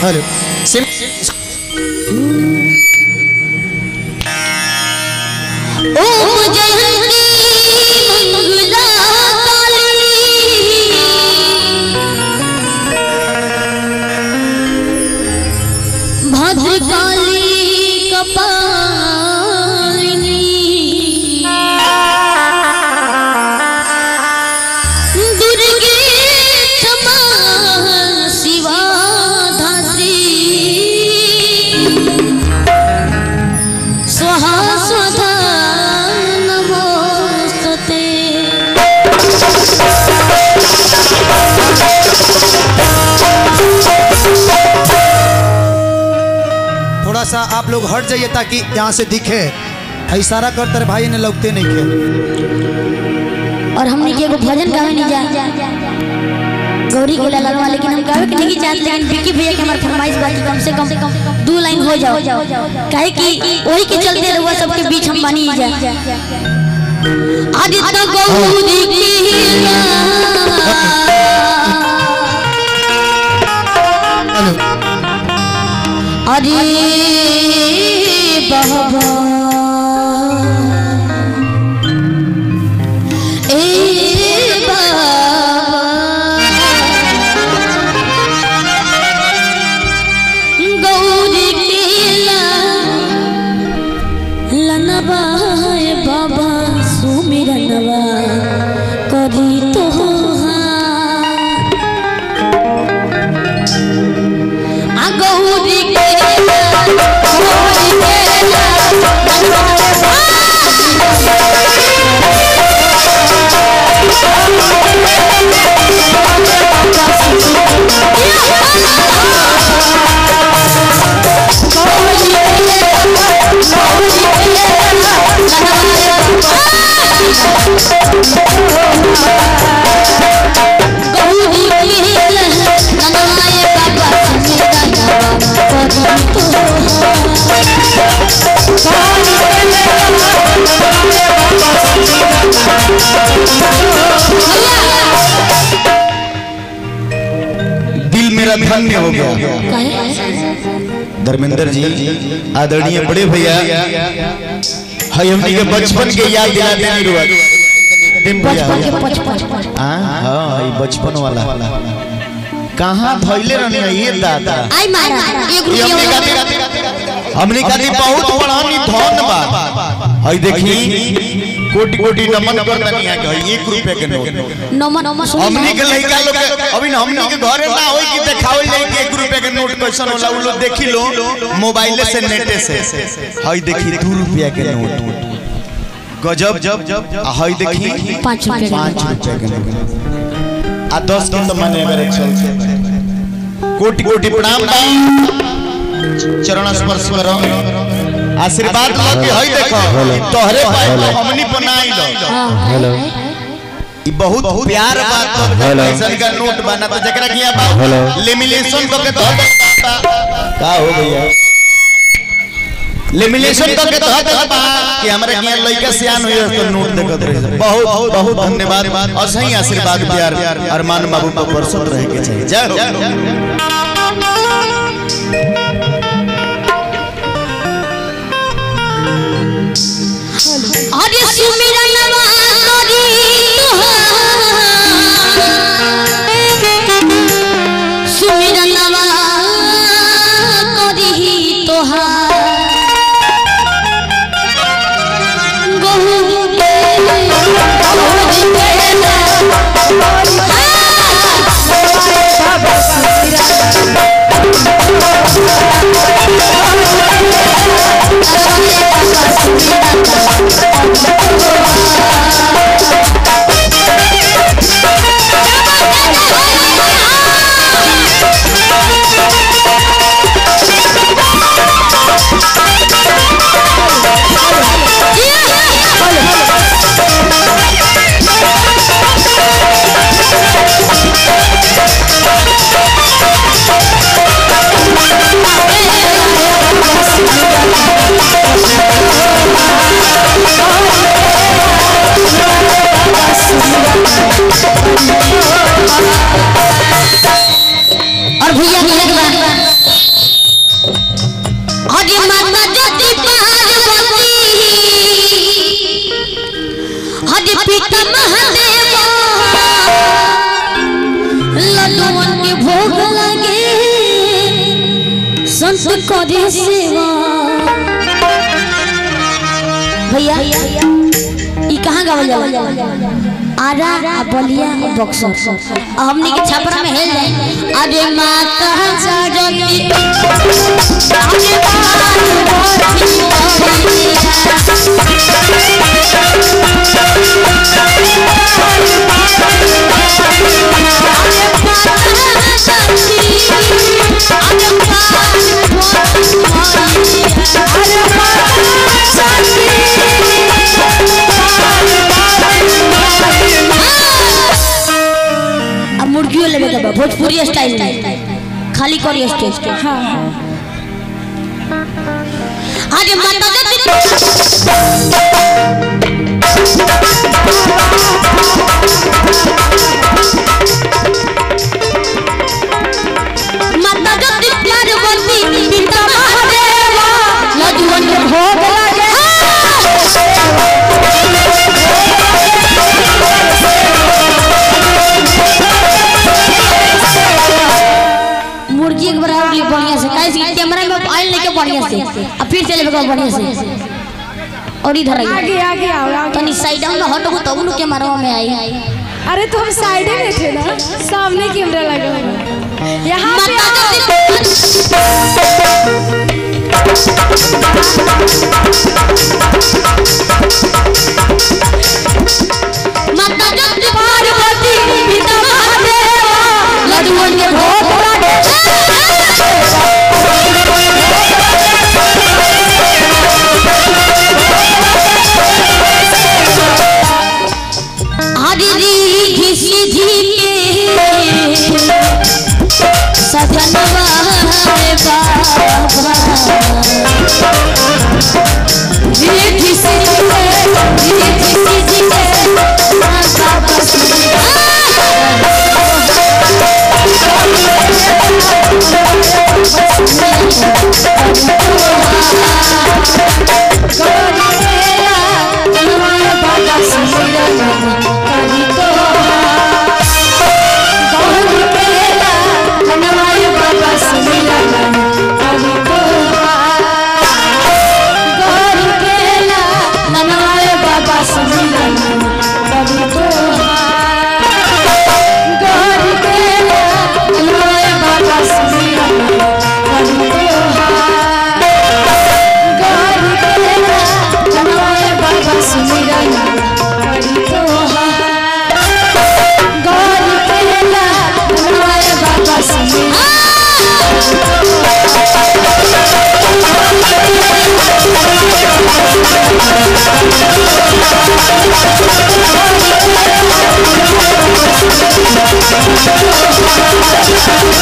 Hello सा आप लोग हट जाइए ताकि यहाँ से दिखे। इशारा करते भाई ने लगते नहीं खे। और हमने के भजन गावे नहीं जा गौरी के लाल वाले, लेकिन हम गावे के नहीं चाहते, लेकिन विकी भैया के हमारे फरमाइश बाकी कम से कम 2 लाइन हो जाओ, काहे कि वही के चलते रहुआ सबके बीच हम बनी जा। आज तो गौरी की अरे बाबा ए बाबा गौरी के लनवा है बाबा सुमिरनवा करी तो दिल मेरा धन्य हो गया। धर्मेंद्र जी आदरणीय बड़े भैया हमनी के बचपन के याद दिला देनी बचपन वाला कहाँ धैले रहनी ये दादा हमने खाली बहुत बड़ा धन बा। हई देखी कोटि कोटि नमन करतनी है कि 1 रुपए के नोट हमनी के लइका लोग अभी हमनी के घरे ना होई कि देखावल जाई कि 1 रुपए के नोट कैसन होला। उ लोग देखी लो मोबाइल से नेटे से। हई देखी 2 रुपया के नोट गजब। हई देखी 5 रुपए के नोट आ 10 के तो माने अगर चल कोटि कोटि प्रणाम चरण स्पर्श करो आशीर्वाद लो कि हई देखो तोहरे पाए हमनी बनाई लो। हेलो ई बहुत प्यार बात पैसा का नोट बना तो जकरा किया बा लेमिनेशन को के तहत का हो भैया लेमिनेशन को के तहत बा कि हमरा किया लइका सियान होय तो नोट देखत रहे। बहुत बहुत धन्यवाद और सही आशीर्वाद प्यार अरमान बाबू को बरसत रहे के चाहिए। जय हो। अरे सुमिरनवा करी तोहार सुमिरनवा करी तोहार गौरी के और भैया हज पिता महादेवा लड्डुअन के भोग लगे संत करे सेवा। भैया ई कहाँ गावल जाला? आरा बलिया बक्सर। हमने के छपरा में हेल जाए। अरे माता सरस्वती अरे अब मुर्गियों लेवे के भोजपुरी स्टाइल में खाली करी स्टेज के। हां अरे माता जति पार्वती पिता महादेवा लड्डुअन के भोग लगे। मुर्गी एक बार और बढ़िया से कैसे कैमरा में आइल लेके बढ़िया से अब फिर चले बगा बढ़िया से और इधर आगे आगे आओ तनी साइड डाउन हटो तब नु कैमरा में आई। अरे तो हम साइड में थे ना, सामने कैमरा लगा हुआ यहाँ पे माता जति पार्वती पिता महादेवा लड्डुअन के भोग लगे। हरी घिसी जी के सजनवा रे बाबा घिसी जी के Thank you.